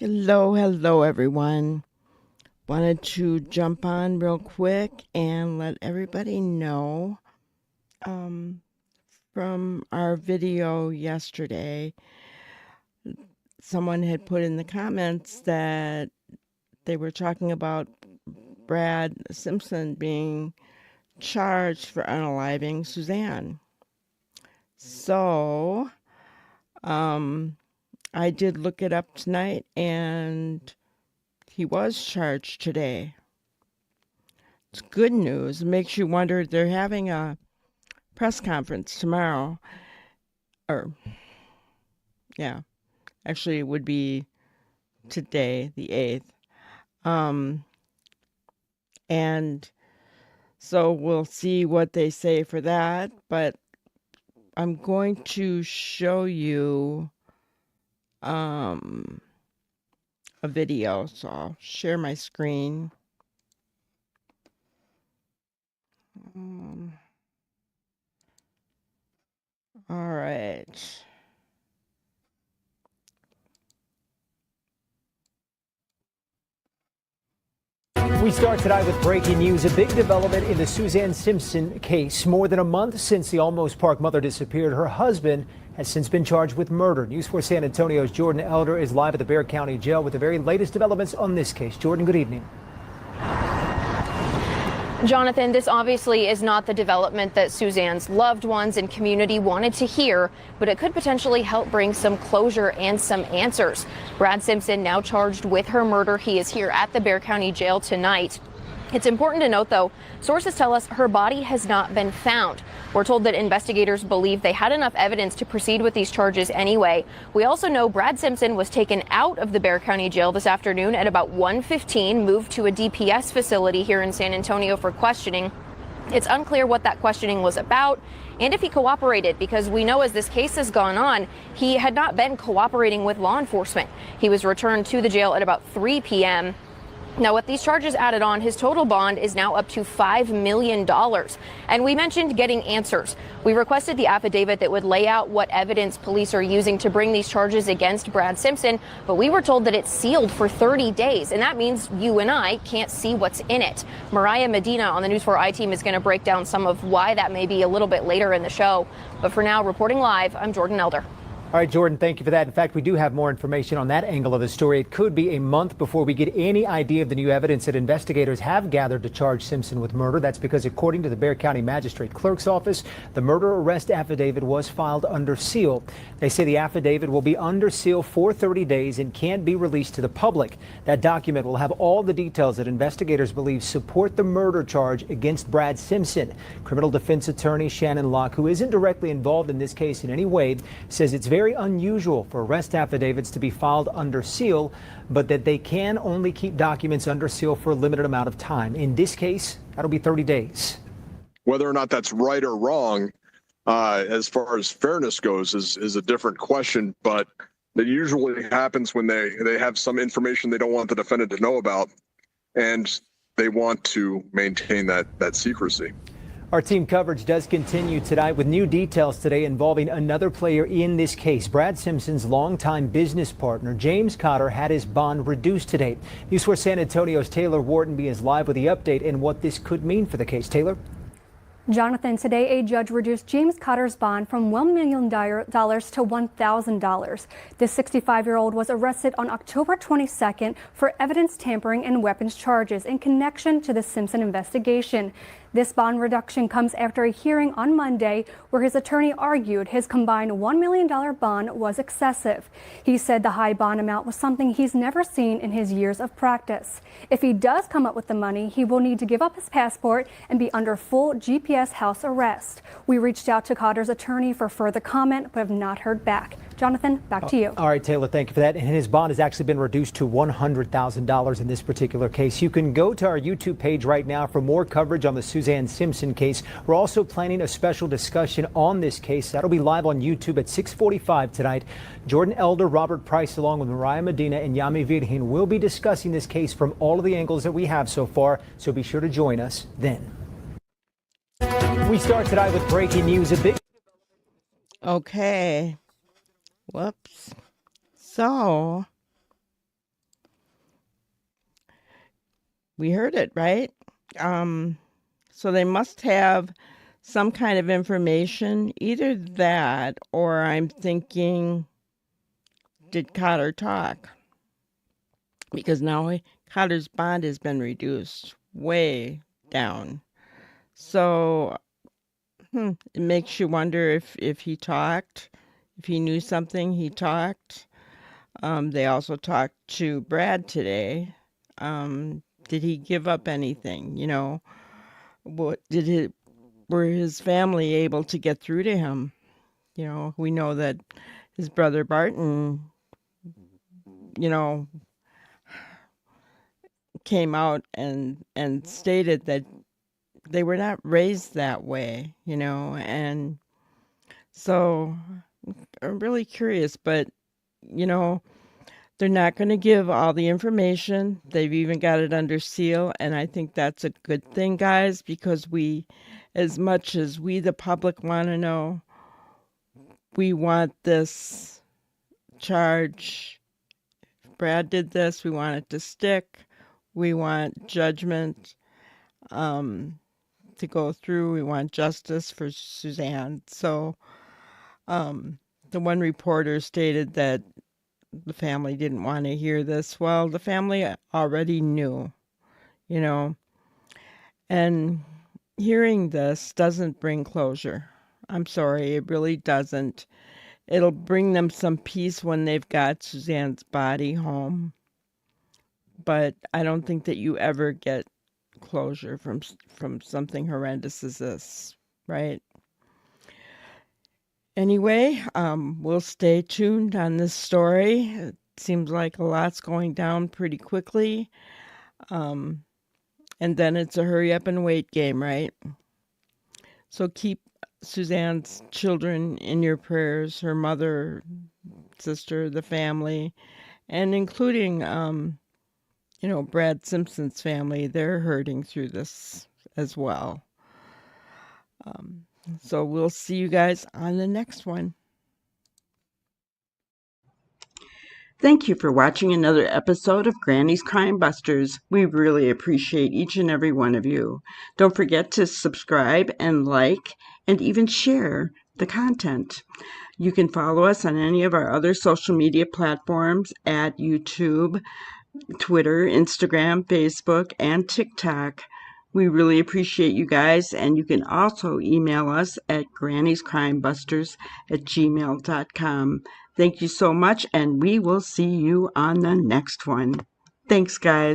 Hello, everyone. Wanted to jump on real quick and let everybody know from our video yesterday, someone had put in the comments that they were talking about Brad Simpson being charged for unaliving Suzanne. So, I did look it up tonight, and he was charged today. It's good news. It makes you wonder. They're having a press conference tomorrow. Actually, it would be today, the 8th. And so we'll see what they say for that. But I'm going to show you a video. So I'll share my screen. All right. We start tonight with breaking news. A big development in the Suzanne Simpson case. More than a month since the Almost Park mother disappeared, her husband has since been charged with murder. News 4 San Antonio's Jordan Elder is live at the Bexar County Jail with the very latest developments on this case. Jordan, good evening. Jonathan, this obviously is not the development that Suzanne's loved ones and community wanted to hear, but it could potentially help bring some closure and some answers. Brad Simpson now charged with her murder. He is here at the Bexar County Jail tonight. It's important to note, though, sources tell us her body has not been found. We're told that investigators believe they had enough evidence to proceed with these charges anyway. We also know Brad Simpson was taken out of the Bexar County Jail this afternoon at about 1:15, moved to a DPS facility here in San Antonio for questioning. It's unclear what that questioning was about and if he cooperated, because we know as this case has gone on, he had not been cooperating with law enforcement. He was returned to the jail at about 3 p.m. Now, with these charges added on, his total bond is now up to $5 million. And we mentioned getting answers. We requested the affidavit that would lay out what evidence police are using to bring these charges against Brad Simpson, but we were told that it's sealed for 30 days, and that means you and I can't see what's in it. Mariah Medina on the News 4 I team is going to break down some of why that may be a little bit later in the show. But for now, reporting live, I'm Jordan Elder. All right, Jordan, thank you for that. In fact, we do have more information on that angle of the story. It could be a month before we get any idea of the new evidence that investigators have gathered to charge Simpson with murder. That's because, according to the Bexar County Magistrate Clerk's office, the murder arrest affidavit was filed under seal. They say the affidavit will be under seal for 30 days and can't be released to the public. That document will have all the details that investigators believe support the murder charge against Brad Simpson. Criminal defense attorney Shannon Locke, who isn't directly involved in this case in any way, says it's very unusual for arrest affidavits to be filed under seal, but that they can only keep documents under seal for a limited amount of time. In this case, that'll be 30 days. Whether or not that's right or wrong, as far as fairness goes, is a different question, but that usually happens when they have some information they don't want the defendant to know about, and they want to maintain that secrecy. Our team coverage does continue tonight with new details today involving another player in this case. Brad Simpson's longtime business partner, James Cotter, had his bond reduced today. News 4 San Antonio's Taylor Whartonby is live with the update and what this could mean for the case. Taylor? Jonathan, today a judge reduced James Cotter's bond from $1 million to $1,000. This 65-year-old was arrested on October 22nd for evidence tampering and weapons charges in connection to the Simpson investigation. This bond reduction comes after a hearing on Monday where his attorney argued his combined $1 million bond was excessive. He said the high bond amount was something he's never seen in his years of practice. If he does come up with the money, he will need to give up his passport and be under full GPS house arrest. We reached out to Cotter's attorney for further comment, but have not heard back. Jonathan, back to you. All right, Taylor, thank you for that. And his bond has actually been reduced to $100,000 in this particular case. You can go to our YouTube page right now for more coverage on the Suzanne Simpson case. We're also planning a special discussion on this case. That'll be live on YouTube at 6:45 tonight. Jordan Elder, Robert Price, along with Mariah Medina and Yami Virgin will be discussing this case from all of the angles that we have so far. So be sure to join us then. We start tonight with breaking news. Okay. Whoops. So, we heard it, right? So they must have some kind of information, either that or I'm thinking, did Cotter talk? Because now Cotter's bond has been reduced way down. So it makes you wonder if he talked, if he knew something, he talked. They also talked to Brad today. Did he give up anything? You know, were his family able to get through to him? You know, we know that his brother Barton, you know, came out and stated that they were not raised that way, you know, and so I'm really curious, but you know, they're not going to give all the information. They've even got it under seal, and I think that's a good thing, guys, because we, as much as we the public want to know, we want this charge. If Brad did this, we want it to stick. We want judgment to go through. We want justice for Suzanne. So the one reporter stated that the family didn't want to hear this. Well, the family already knew, you know, and hearing this doesn't bring closure. I'm sorry, it really doesn't. It'll bring them some peace when they've got Suzanne's body home. But I don't think that you ever get closure from something horrendous as this, right? Anyway, we'll stay tuned on this story. It seems like a lot's going down pretty quickly. And then it's a hurry up and wait game, right? So keep Suzanne's children in your prayers, her mother, sister, the family, and including, you know, Brad Simpson's family. They're hurting through this as well. So we'll see you guys on the next one. Thank you for watching another episode of Granny's Crime Busters. We really appreciate each and every one of you. Don't forget to subscribe and like and even share the content. You can follow us on any of our other social media platforms at YouTube, Twitter, Instagram, Facebook, and TikTok. We really appreciate you guys, and you can also email us at granniescrimebusters@gmail.com. Thank you so much, and we will see you on the next one. Thanks, guys.